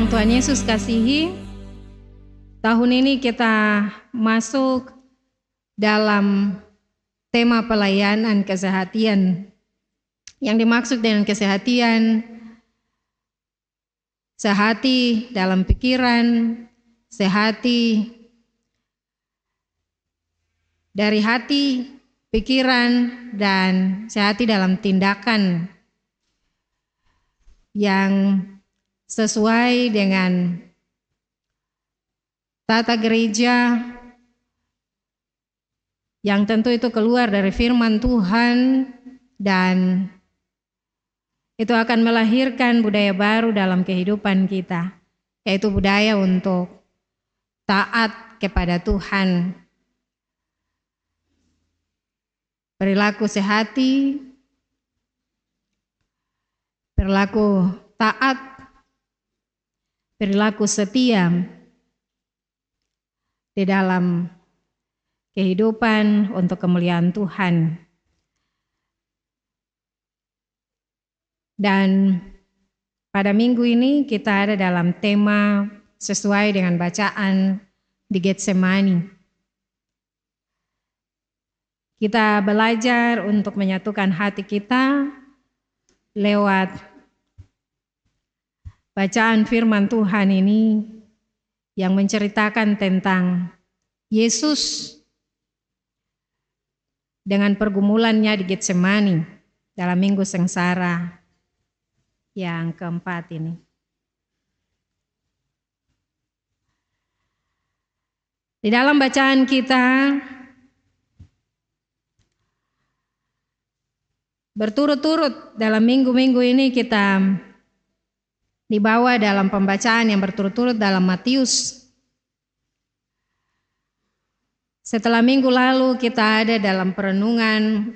yang Tuhan Yesus kasihi, tahun ini kita masuk dalam tema pelayanan kesehatan. Yang dimaksud dengan kesehatan, sehati dalam pikiran, sehati dari hati, pikiran, dan sehati dalam tindakan yang sesuai dengan tata gereja yang tentu itu keluar dari firman Tuhan, dan itu akan melahirkan budaya baru dalam kehidupan kita, yaitu budaya untuk taat kepada Tuhan. Perilaku sehati, perilaku taat, perilaku setia di dalam kehidupan untuk kemuliaan Tuhan. Dan pada minggu ini kita ada dalam tema sesuai dengan bacaan di Getsemani. Kita belajar untuk menyatukan hati kita lewat bacaan firman Tuhan ini yang menceritakan tentang Yesus dengan pergumulannya di Getsemani dalam minggu sengsara yang keempat ini. Di dalam bacaan kita berturut-turut dalam minggu-minggu ini kita dibawa dalam pembacaan yang berturut-turut dalam Matius. Setelah minggu lalu kita ada dalam perenungan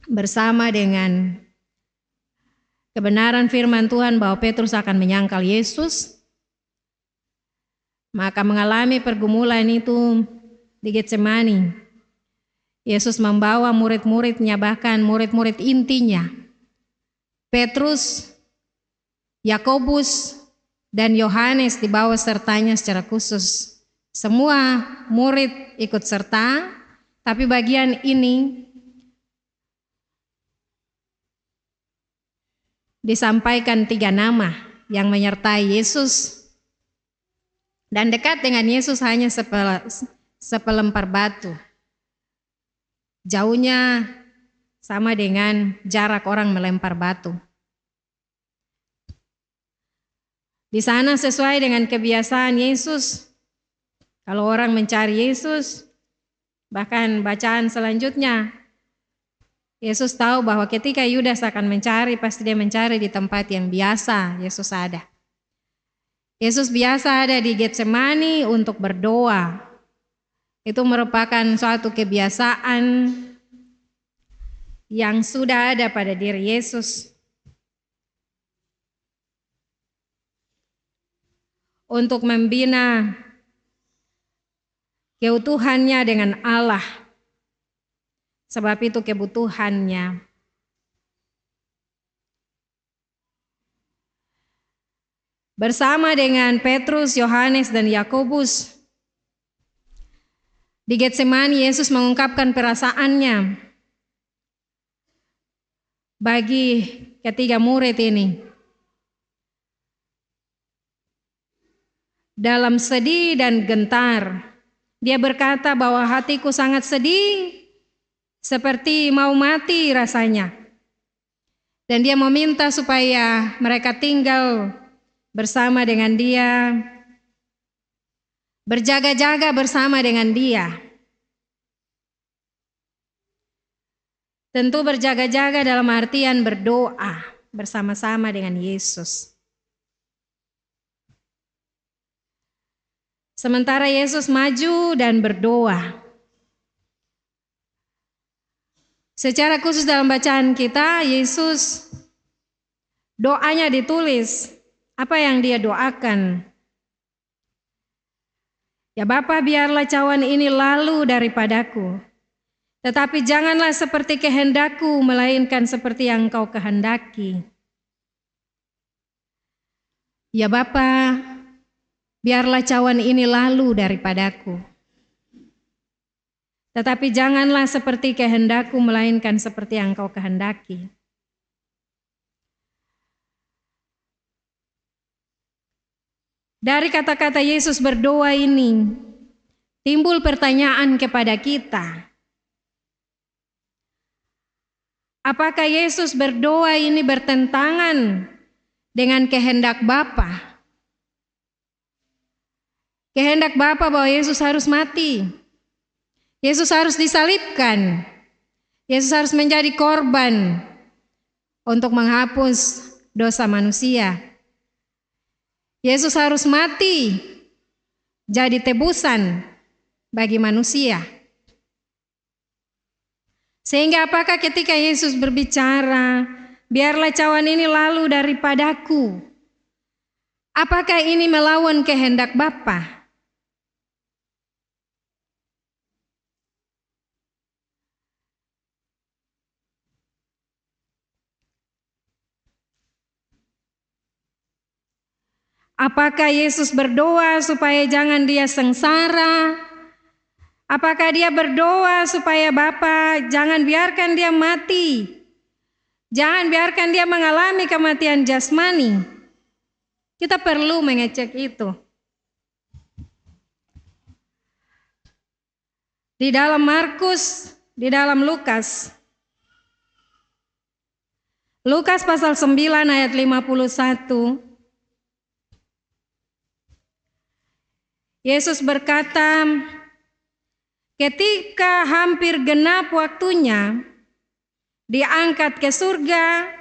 bersama dengan kebenaran firman Tuhan bahwa Petrus akan menyangkal Yesus, maka mengalami pergumulan itu di Getsemani. Yesus membawa murid-muridnya, bahkan murid-murid intinya, Petrus, Yakobus, dan Yohanes dibawa sertanya secara khusus. Semua murid ikut serta, tapi bagian ini disampaikan 3 nama yang menyertai Yesus, dan dekat dengan Yesus hanya sepelempar batu. Jauhnya sama dengan jarak orang melempar batu. Di sana sesuai dengan kebiasaan Yesus, kalau orang mencari Yesus, bahkan bacaan selanjutnya, Yesus tahu bahwa ketika Yudas akan mencari, pasti dia mencari di tempat yang biasa Yesus ada. Yesus biasa ada di Getsemani untuk berdoa. Itu merupakan suatu kebiasaan yang sudah ada pada diri Yesus. Untuk membina keutuhannya dengan Allah. Sebab itu kebutuhannya. Bersama dengan Petrus, Yohanes, dan Yakobus, di Getsemani Yesus mengungkapkan perasaannya bagi ketiga murid ini. Dalam sedih dan gentar, dia berkata bahwa hatiku sangat sedih, seperti mau mati rasanya. Dan dia meminta supaya mereka tinggal bersama dengan dia, berjaga-jaga bersama dengan dia. Tentu berjaga-jaga dalam artian berdoa bersama-sama dengan Yesus. Sementara Yesus maju dan berdoa. Secara khusus dalam bacaan kita, Yesus doanya ditulis. Apa yang dia doakan? Ya Bapa, biarlah cawan ini lalu daripadaku. Tetapi janganlah seperti kehendakku, melainkan seperti yang Engkau kehendaki. Ya Bapa, biarlah cawan ini lalu daripadaku. Tetapi janganlah seperti kehendakku, melainkan seperti yang Engkau kehendaki. Dari kata-kata Yesus berdoa ini, timbul pertanyaan kepada kita. Apakah Yesus berdoa ini bertentangan dengan kehendak Bapa? Kehendak Bapa bahwa Yesus harus mati. Yesus harus disalibkan. Yesus harus menjadi korban untuk menghapus dosa manusia. Yesus harus mati jadi tebusan bagi manusia. Sehingga apakah ketika Yesus berbicara, biarlah cawan ini lalu daripadaku, apakah ini melawan kehendak Bapa? Apakah Yesus berdoa supaya jangan dia sengsara? Apakah dia berdoa supaya Bapa jangan biarkan dia mati? Jangan biarkan dia mengalami kematian jasmani. Kita perlu mengecek itu. Di dalam Markus, di dalam Lukas. Lukas pasal 9 ayat 51. Yesus berkata, ketika hampir genap waktunya, diangkat ke surga,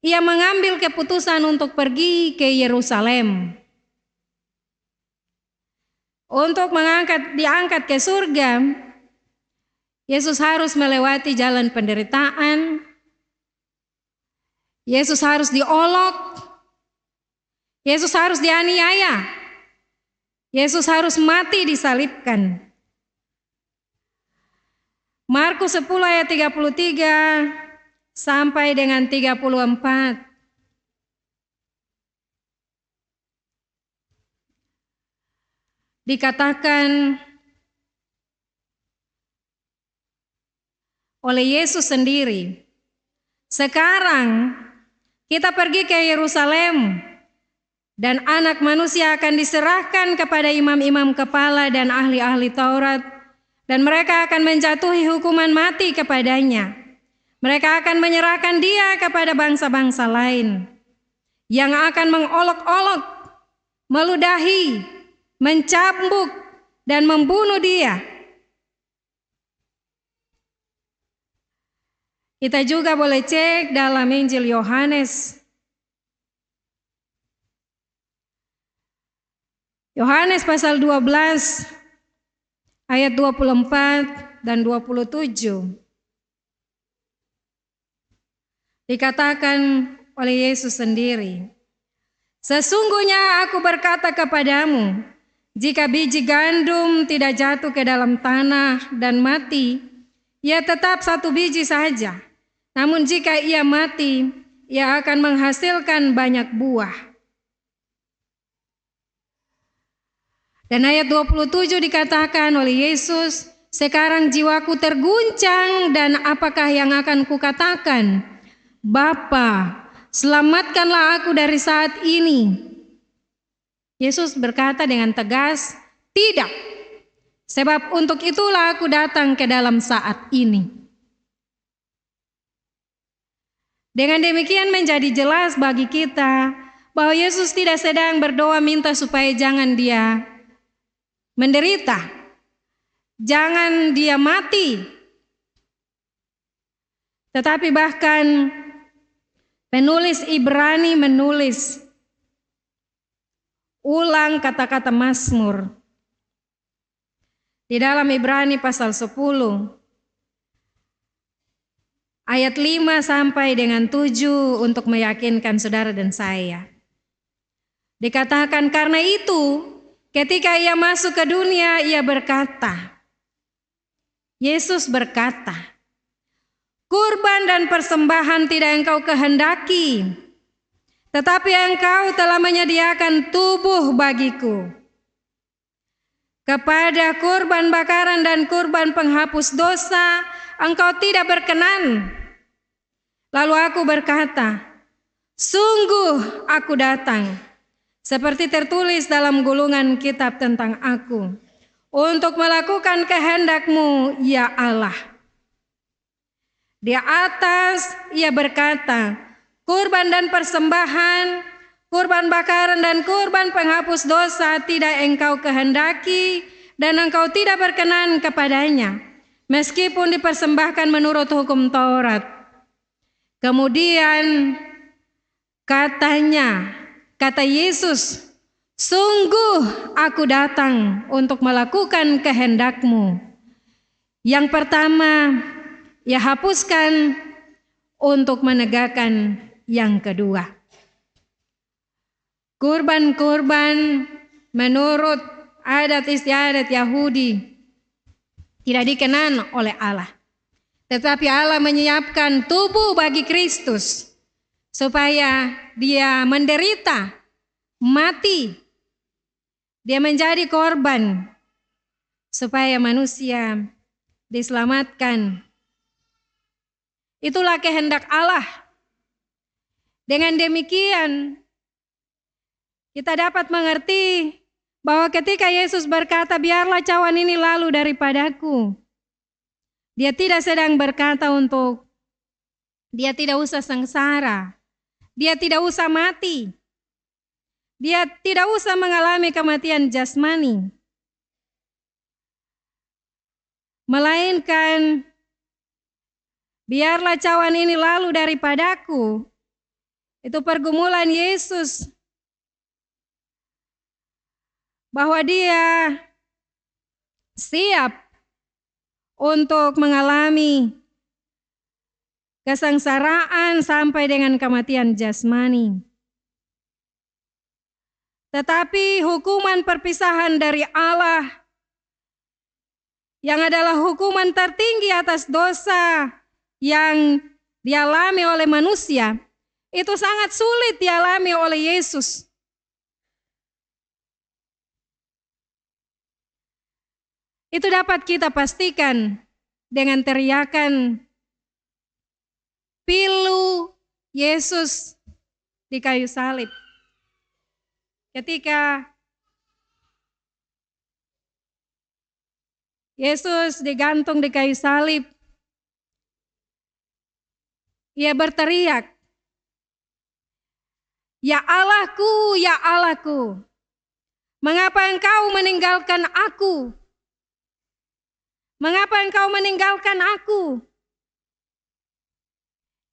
ia mengambil keputusan untuk pergi ke Yerusalem. Untuk diangkat ke surga, Yesus harus melewati jalan penderitaan, Yesus harus diolok, Yesus harus dianiaya, Yesus harus mati disalibkan. Markus 10 ayat 33 sampai dengan 34. Dikatakan oleh Yesus sendiri, sekarang kita pergi ke Yerusalem, dan anak manusia akan diserahkan kepada imam-imam kepala dan ahli-ahli Taurat, dan mereka akan menjatuhi hukuman mati kepadanya. Mereka akan menyerahkan dia kepada bangsa-bangsa lain, yang akan mengolok-olok, meludahi, mencambuk, dan membunuh dia. Kita juga boleh cek dalam Injil Yohanes. Yohanes pasal 12 ayat 24 dan 27. Dikatakan oleh Yesus sendiri, sesungguhnya aku berkata kepadamu, jika biji gandum tidak jatuh ke dalam tanah dan mati, ia tetap satu biji saja. Namun jika ia mati, ia akan menghasilkan banyak buah. Dan ayat 27 dikatakan oleh Yesus, sekarang jiwaku terguncang, dan apakah yang akan kukatakan? Bapa, selamatkanlah aku dari saat ini. Yesus berkata dengan tegas, tidak, sebab untuk itulah aku datang ke dalam saat ini. Dengan demikian menjadi jelas bagi kita bahwa Yesus tidak sedang berdoa minta supaya jangan dia menderita, jangan dia mati. Tetapi bahkan penulis Ibrani menulis ulang kata-kata Mazmur di dalam Ibrani pasal 10 ayat 5 sampai dengan 7 untuk meyakinkan saudara dan saya. Dikatakan karena itu ketika ia masuk ke dunia, ia berkata, Yesus berkata, kurban dan persembahan tidak engkau kehendaki, Tetapi Engkau telah menyediakan tubuh bagiku kepada kurban bakaran dan kurban penghapus dosa, Engkau tidak berkenan. Lalu aku berkata, sungguh aku datang, seperti tertulis dalam gulungan kitab tentang aku, untuk melakukan kehendak-Mu, ya Allah. Di atas ia berkata, kurban dan persembahan, kurban bakaran dan kurban penghapus dosa tidak Engkau kehendaki, dan Engkau tidak berkenan kepadanya, meskipun dipersembahkan menurut hukum Taurat. Kemudian kata Yesus, sungguh aku datang untuk melakukan kehendak-Mu. Yang pertama, ia hapuskan untuk menegakkan yang kedua. Kurban-kurban menurut adat istiadat Yahudi tidak dikenan oleh Allah. Tetapi Allah menyiapkan tubuh bagi Kristus supaya dia menderita, mati. Dia menjadi korban supaya manusia diselamatkan. Itulah kehendak Allah. Dengan demikian, kita dapat mengerti bahwa ketika Yesus berkata, biarlah cawan ini lalu daripadaku, Dia tidak sedang berkata untuk dia tidak usah sengsara, dia tidak usah mati, dia tidak usah mengalami kematian jasmani, melainkan biarlah cawan ini lalu daripadaku. Itu pergumulan Yesus bahwa dia siap untuk mengalami kesengsaraan sampai dengan kematian jasmani. Tetapi hukuman perpisahan dari Allah yang adalah hukuman tertinggi atas dosa yang dialami oleh manusia, itu sangat sulit dialami oleh Yesus. Itu dapat kita pastikan dengan teriakan pilu Yesus di kayu salib. Ketika Yesus digantung di kayu salib, ia berteriak, "Ya Allahku, ya Allahku, mengapa Engkau meninggalkan aku? Mengapa Engkau meninggalkan aku?"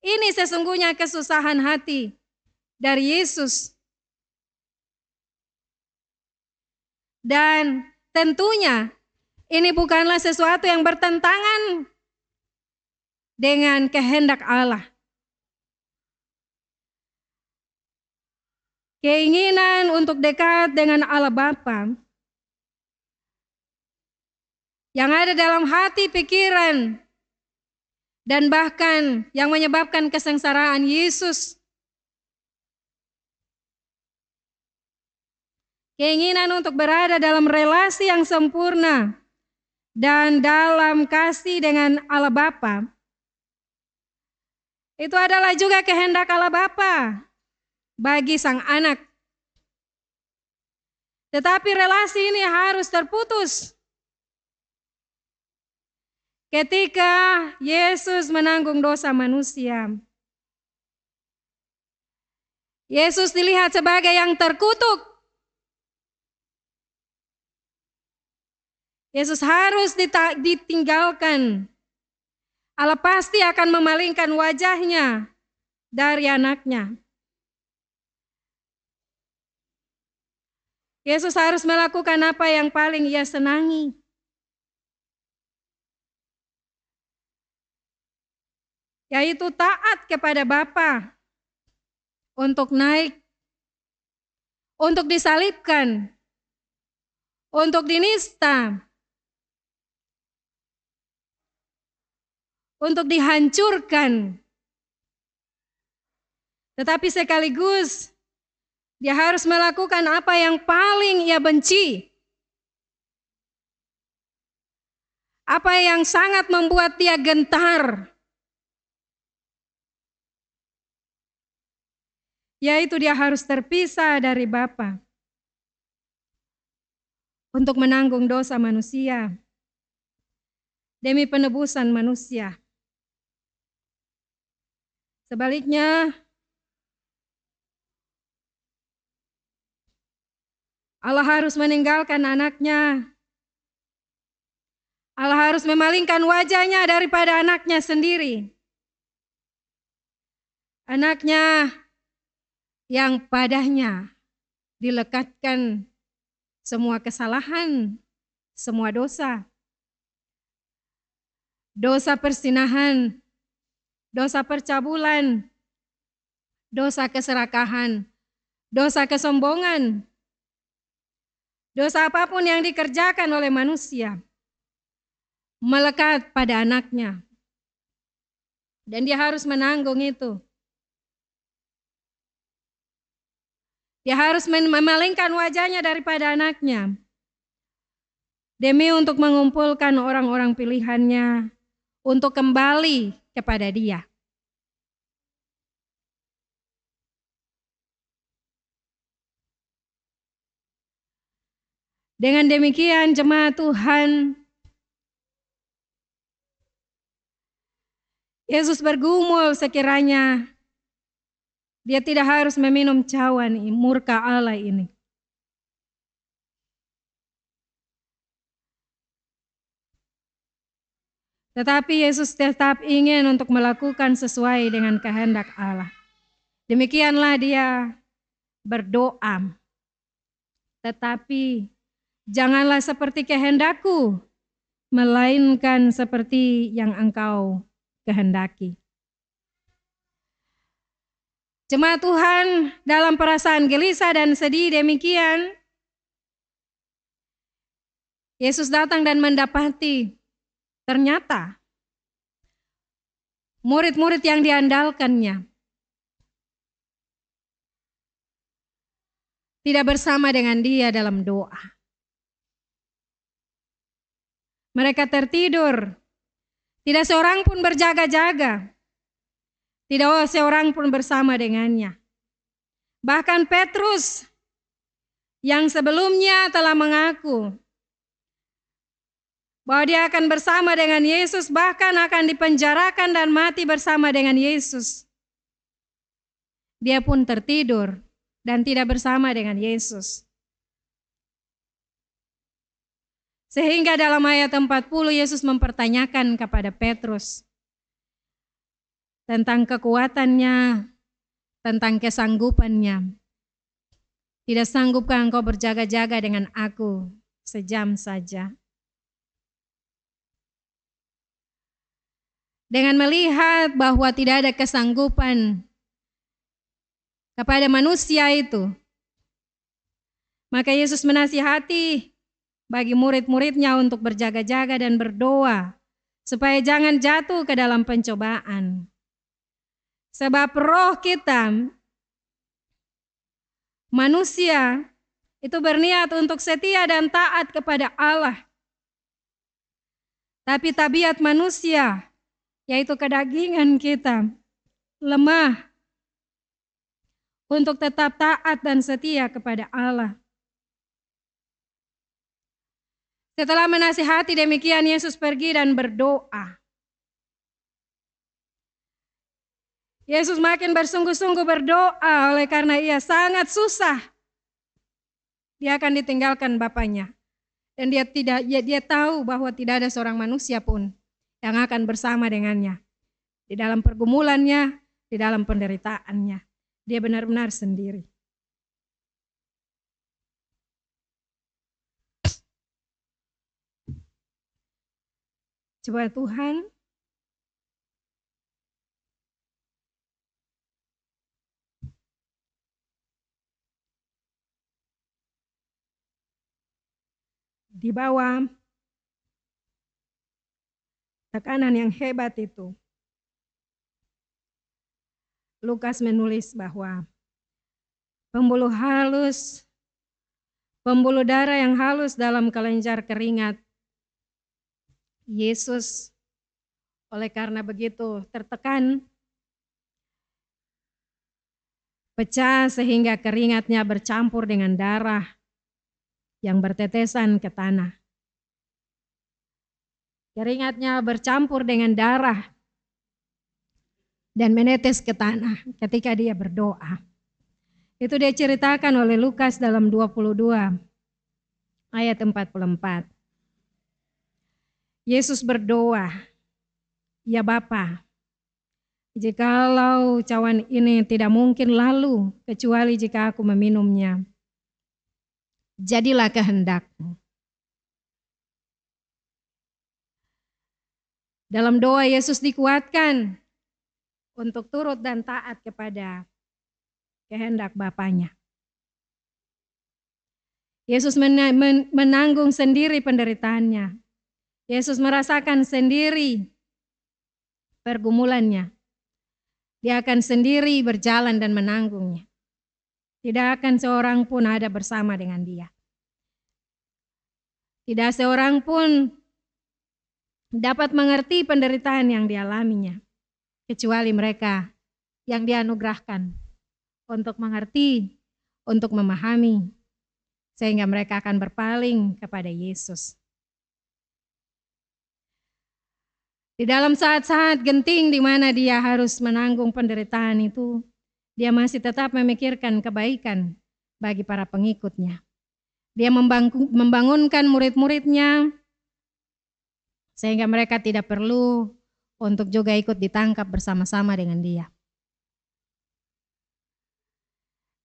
Ini sesungguhnya kesusahan hati dari Yesus. Dan tentunya ini bukanlah sesuatu yang bertentangan dengan kehendak Allah. Keinginan untuk dekat dengan Allah Bapa yang ada dalam hati, pikiran, dan bahkan yang menyebabkan kesengsaraan Yesus. Keinginan untuk berada dalam relasi yang sempurna dan dalam kasih dengan Allah Bapa. Itu adalah juga kehendak Allah Bapa bagi sang anak. Tetapi relasi ini harus terputus ketika Yesus menanggung dosa manusia. Yesus dilihat sebagai yang terkutuk. Yesus harus ditinggalkan. Allah pasti akan memalingkan wajahnya dari anaknya. Yesus harus melakukan apa yang paling ia senangi. Yaitu taat kepada Bapa untuk naik, untuk disalibkan, untuk dinista, untuk dihancurkan. Tetapi sekaligus Dia harus melakukan apa yang paling ia benci. Apa yang sangat membuat dia gentar. Yaitu dia harus terpisah dari Bapa untuk menanggung dosa manusia demi penebusan manusia. Sebaliknya, Allah harus meninggalkan anaknya. Allah harus memalingkan wajahnya daripada anaknya sendiri. Anaknya yang padanya dilekatkan semua kesalahan, semua dosa. Dosa persinahan, dosa percabulan, dosa keserakahan, dosa kesombongan, dosa apapun yang dikerjakan oleh manusia melekat pada anaknya. Dan dia harus menanggung itu. Dia harus memalingkan wajahnya daripada anaknya demi untuk mengumpulkan orang-orang pilihannya untuk kembali kepada dia. Dengan demikian jemaat Tuhan, Yesus bergumul sekiranya dia tidak harus meminum cawan murka Allah ini. Tetapi Yesus tetap ingin untuk melakukan sesuai dengan kehendak Allah. Demikianlah dia berdoa. Tetapi janganlah seperti kehendakku, melainkan seperti yang engkau kehendaki. Jemaat Tuhan, dalam perasaan gelisah dan sedih demikian, Yesus datang dan mendapati ternyata murid-murid yang diandalkannya tidak bersama dengan dia dalam doa. Mereka tertidur, tidak seorang pun berjaga-jaga. Tidak seorang pun bersama dengannya. Bahkan Petrus yang sebelumnya telah mengaku bahwa dia akan bersama dengan Yesus, bahkan akan dipenjarakan dan mati bersama dengan Yesus. Dia pun tertidur dan tidak bersama dengan Yesus. Sehingga dalam ayat 40 Yesus mempertanyakan kepada Petrus tentang kekuatannya, tentang kesanggupannya. Tidak sanggupkah engkau berjaga-jaga dengan aku sejam saja? Dengan melihat bahwa tidak ada kesanggupan kepada manusia itu, maka Yesus menasihati bagi murid-muridnya untuk berjaga-jaga dan berdoa supaya jangan jatuh ke dalam pencobaan. Sebab roh kita, manusia, itu berniat untuk setia dan taat kepada Allah. Tapi tabiat manusia, yaitu kedagingan kita, lemah untuk tetap taat dan setia kepada Allah. Setelah menasihati demikian, Yesus pergi dan berdoa. Yesus makin bersungguh-sungguh berdoa oleh karena ia sangat susah. Dia akan ditinggalkan Bapaknya. Dan dia tahu bahwa tidak ada seorang manusia pun yang akan bersama dengannya. Di dalam pergumulannya, di dalam penderitaannya. Dia benar-benar sendiri. Coba Tuhan, di bawah tekanan yang hebat itu, Lukas menulis bahwa pembuluh halus, pembuluh darah yang halus dalam kelenjar keringat. Yesus oleh karena begitu tertekan, pecah sehingga keringatnya bercampur dengan darah yang bertetesan ke tanah. Keringatnya bercampur dengan darah dan menetes ke tanah ketika dia berdoa. Itu dia ceritakan oleh Lukas dalam 22 ayat 44. Yesus berdoa, "Ya Bapa, jikalau cawan ini tidak mungkin lalu kecuali jika aku meminumnya, jadilah kehendak-Mu." Dalam doa Yesus dikuatkan untuk turut dan taat kepada kehendak Bapanya. Yesus menanggung sendiri penderitaannya. Yesus merasakan sendiri pergumulannya. Dia akan sendiri berjalan dan menanggungnya. Tidak akan seorang pun ada bersama dengan dia. Tidak seorang pun dapat mengerti penderitaan yang dialaminya, kecuali mereka yang dianugerahkan untuk mengerti, untuk memahami, sehingga mereka akan berpaling kepada Yesus. Di dalam saat-saat genting di mana dia harus menanggung penderitaan itu, dia masih tetap memikirkan kebaikan bagi para pengikutnya. Dia membangunkan murid-muridnya, sehingga mereka tidak perlu untuk juga ikut ditangkap bersama-sama dengan dia.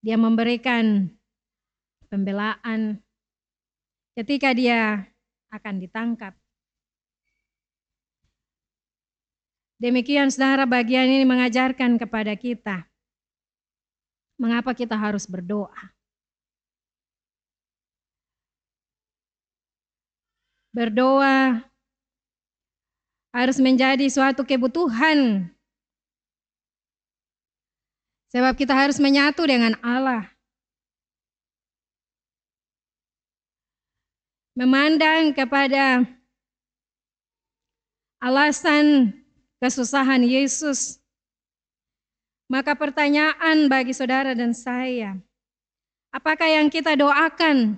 Dia memberikan pembelaan ketika dia akan ditangkap. Demikian saudara, bagian ini mengajarkan kepada kita mengapa kita harus berdoa. Berdoa harus menjadi suatu kebutuhan, sebab kita harus menyatu dengan Allah. Memandang kepada alasan kesusahan Yesus, maka pertanyaan bagi saudara dan saya, apakah yang kita doakan?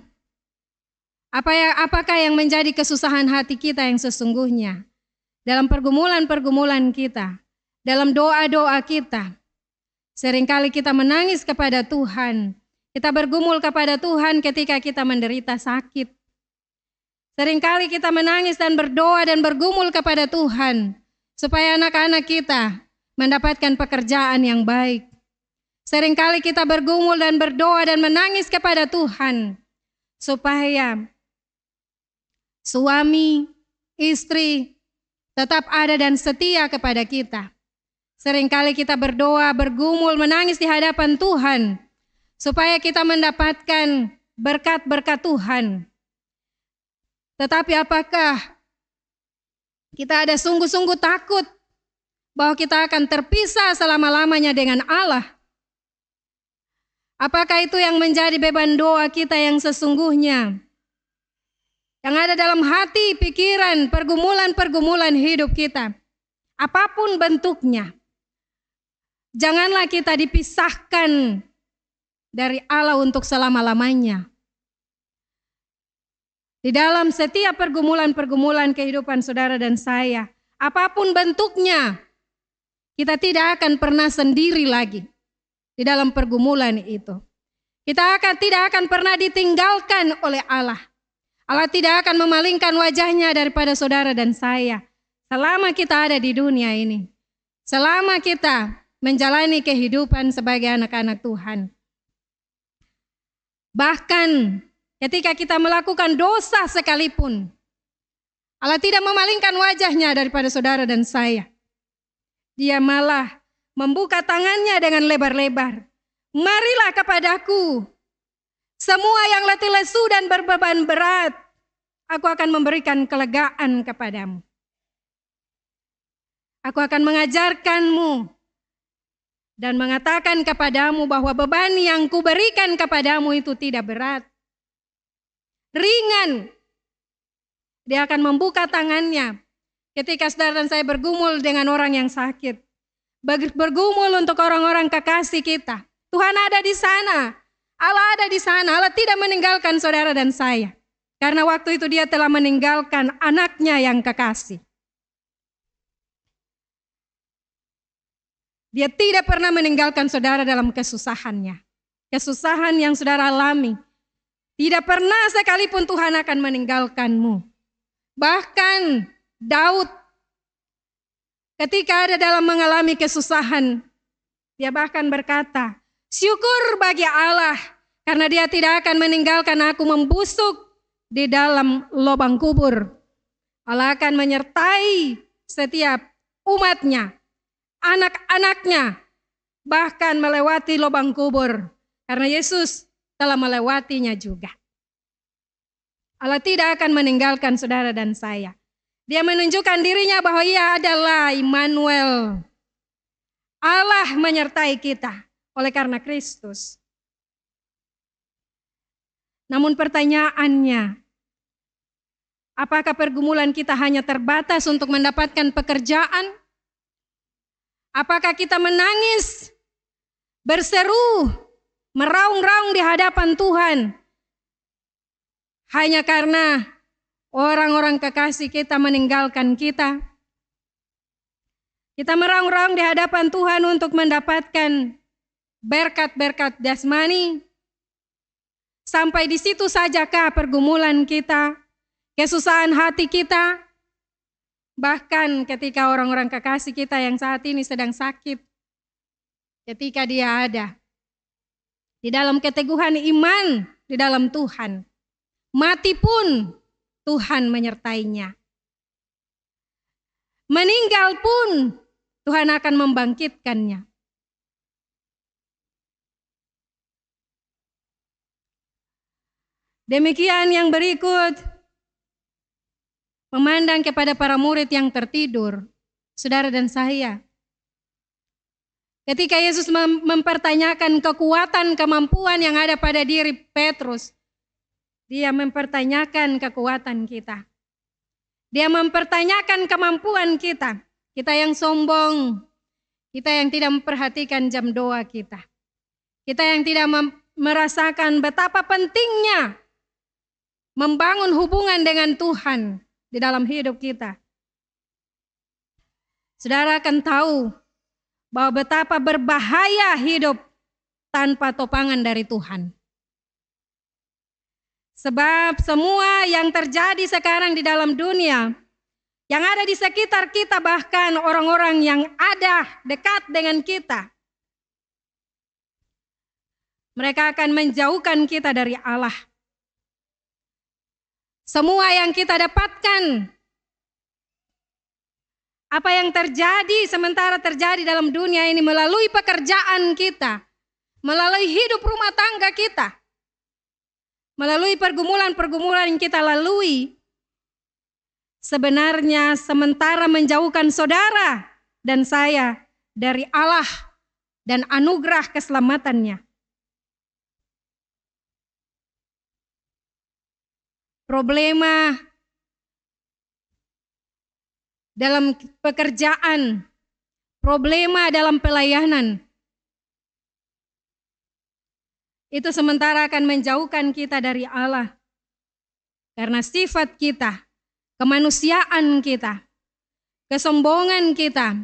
Apakah yang menjadi kesusahan hati kita yang sesungguhnya? Dalam pergumulan-pergumulan kita, dalam doa-doa kita, seringkali kita menangis kepada Tuhan. Kita bergumul kepada Tuhan ketika kita menderita sakit. Seringkali kita menangis dan berdoa dan bergumul kepada Tuhan, supaya anak-anak kita mendapatkan pekerjaan yang baik. Seringkali kita bergumul dan berdoa dan menangis kepada Tuhan, supaya suami, istri tetap ada dan setia kepada kita. Seringkali kita berdoa, bergumul, menangis di hadapan Tuhan, supaya kita mendapatkan berkat-berkat Tuhan. Tetapi apakah kita ada sungguh-sungguh takut bahwa kita akan terpisah selama-lamanya dengan Allah? Apakah itu yang menjadi beban doa kita yang sesungguhnya? Yang ada dalam hati, pikiran, pergumulan-pergumulan hidup kita. Apapun bentuknya. Janganlah kita dipisahkan dari Allah untuk selama-lamanya. Di dalam setiap pergumulan-pergumulan kehidupan saudara dan saya, apapun bentuknya, kita tidak akan pernah sendiri lagi di dalam pergumulan itu. Kita tidak akan pernah ditinggalkan oleh Allah. Allah tidak akan memalingkan wajahnya daripada saudara dan saya selama kita ada di dunia ini. Selama kita menjalani kehidupan sebagai anak-anak Tuhan. Bahkan ketika kita melakukan dosa sekalipun, Allah tidak memalingkan wajahnya daripada saudara dan saya. Dia malah membuka tangannya dengan lebar-lebar. Marilah kepadaku, semua yang letih lesu dan berbeban berat, aku akan memberikan kelegaan kepadamu. Aku akan mengajarkanmu dan mengatakan kepadamu bahwa beban yang kuberikan kepadamu itu tidak berat, ringan. Dia akan membuka tangannya ketika saudara dan saya bergumul dengan orang yang sakit, bergumul untuk orang-orang kekasih kita. Tuhan ada di sana, Allah ada di sana. Allah tidak meninggalkan saudara dan saya, karena waktu itu dia telah meninggalkan anaknya yang kekasih. Dia tidak pernah meninggalkan saudara dalam kesusahannya. Kesusahan yang saudara alami, tidak pernah sekalipun Tuhan akan meninggalkanmu. Bahkan Daud ketika ada dalam mengalami kesusahan, dia bahkan berkata, syukur bagi Allah karena dia tidak akan meninggalkan aku membusuk di dalam lubang kubur. Allah akan menyertai setiap umatnya, anak-anaknya, bahkan melewati lubang kubur. Karena Yesus telah melewatinya juga. Allah tidak akan meninggalkan saudara dan saya. Dia menunjukkan dirinya bahwa ia adalah Immanuel. Allah menyertai kita oleh karena Kristus. Namun pertanyaannya, apakah pergumulan kita hanya terbatas untuk mendapatkan pekerjaan? Apakah kita menangis, berseru, meraung-raung di hadapan Tuhan hanya karena orang-orang kekasih kita meninggalkan kita? Kita meraung-raung di hadapan Tuhan untuk mendapatkan berkat-berkat jasmani? Sampai di situ sajakah pergumulan kita, kesusahan hati kita? Bahkan ketika orang-orang kekasih kita yang saat ini sedang sakit, ketika dia ada di dalam keteguhan iman di dalam Tuhan, mati pun Tuhan menyertainya. Meninggal pun Tuhan akan membangkitkannya. Demikian yang berikut, memandang kepada para murid yang tertidur, saudara dan saya. Ketika Yesus mempertanyakan kekuatan, kemampuan yang ada pada diri Petrus, dia mempertanyakan kekuatan kita. Dia mempertanyakan kemampuan kita. Kita yang sombong, kita yang tidak memperhatikan jam doa kita. Kita yang tidak merasakan betapa pentingnya membangun hubungan dengan Tuhan di dalam hidup kita. Saudara akan tahu bahwa betapa berbahaya hidup tanpa topangan dari Tuhan. Sebab semua yang terjadi sekarang di dalam dunia, yang ada di sekitar kita, bahkan orang-orang yang ada dekat dengan kita, mereka akan menjauhkan kita dari Allah. Semua yang kita dapatkan, apa yang terjadi sementara terjadi dalam dunia ini melalui pekerjaan kita, melalui hidup rumah tangga kita, melalui pergumulan-pergumulan yang kita lalui, sebenarnya sementara menjauhkan saudara dan saya dari Allah dan anugerah keselamatannya. Problema dalam pekerjaan, problema dalam pelayanan, itu sementara akan menjauhkan kita dari Allah. Karena sifat kita, kemanusiaan kita, kesombongan kita,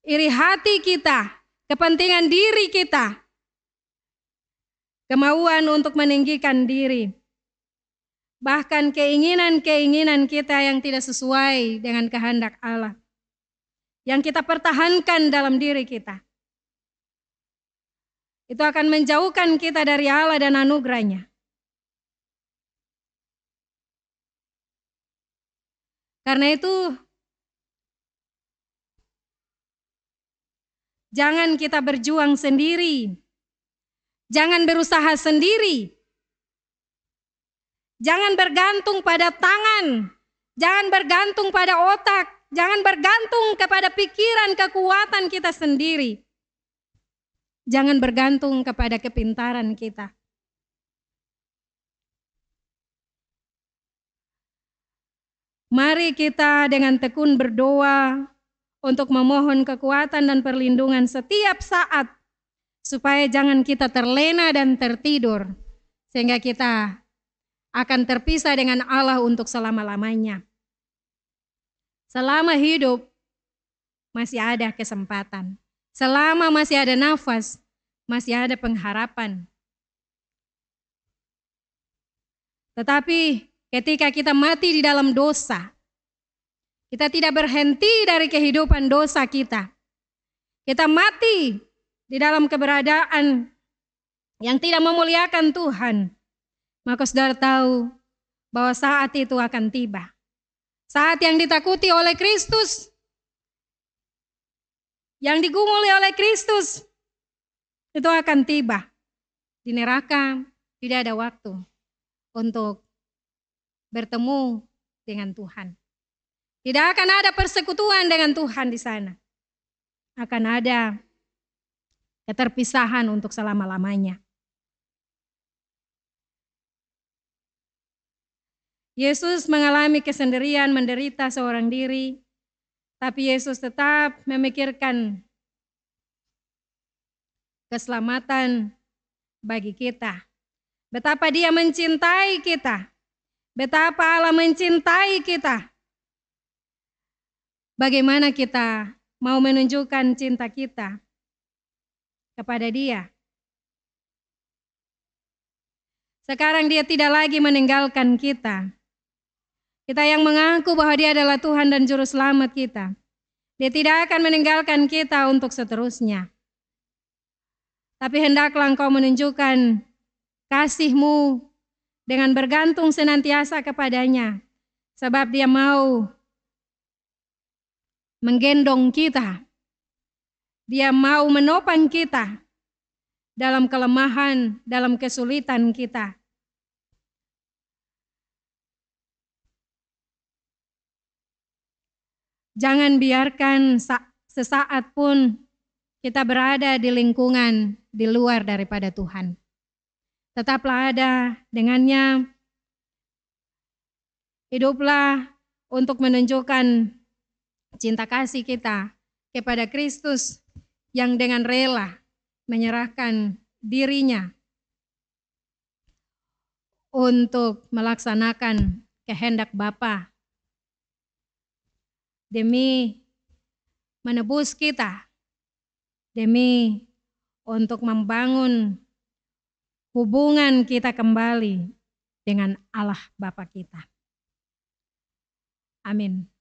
iri hati kita, kepentingan diri kita, kemauan untuk meninggikan diri, bahkan keinginan-keinginan kita yang tidak sesuai dengan kehendak Allah, yang kita pertahankan dalam diri kita, itu akan menjauhkan kita dari Allah dan anugerahnya. Karena itu, jangan kita berjuang sendiri, jangan berusaha sendiri, jangan bergantung pada tangan, jangan bergantung pada otak, jangan bergantung kepada pikiran, kekuatan kita sendiri. Jangan bergantung kepada kepintaran kita. Mari kita dengan tekun berdoa untuk memohon kekuatan dan perlindungan setiap saat, supaya jangan kita terlena dan tertidur, sehingga kita akan terpisah dengan Allah untuk selama-lamanya. Selama hidup, masih ada kesempatan. Selama masih ada nafas, masih ada pengharapan. Tetapi ketika kita mati di dalam dosa, kita tidak berhenti dari kehidupan dosa kita. Kita mati di dalam keberadaan yang tidak memuliakan Tuhan. Maka saudara tahu bahwa saat itu akan tiba. Saat yang ditakuti oleh Kristus, yang digumuli oleh Kristus, itu akan tiba. Di neraka tidak ada waktu untuk bertemu dengan Tuhan. Tidak akan ada persekutuan dengan Tuhan di sana. Akan ada keterpisahan untuk selama-lamanya. Yesus mengalami kesendirian, menderita seorang diri, tapi Yesus tetap memikirkan keselamatan bagi kita. Betapa Dia mencintai kita, betapa Allah mencintai kita. Bagaimana kita mau menunjukkan cinta kita kepada Dia? Sekarang Dia tidak lagi meninggalkan kita. Kita yang mengaku bahwa Dia adalah Tuhan dan Juru Selamat kita. Dia tidak akan meninggalkan kita untuk seterusnya. Tapi hendaklah engkau menunjukkan kasih-Mu dengan bergantung senantiasa kepadanya. Sebab Dia mau menggendong kita. Dia mau menopang kita dalam kelemahan, dalam kesulitan kita. Jangan biarkan sesaat pun kita berada di lingkungan di luar daripada Tuhan. Tetaplah ada dengannya. Hiduplah untuk menunjukkan cinta kasih kita kepada Kristus yang dengan rela menyerahkan dirinya untuk melaksanakan kehendak Bapa demi menebus kita, demi untuk membangun hubungan kita kembali dengan Allah Bapa kita. Amin.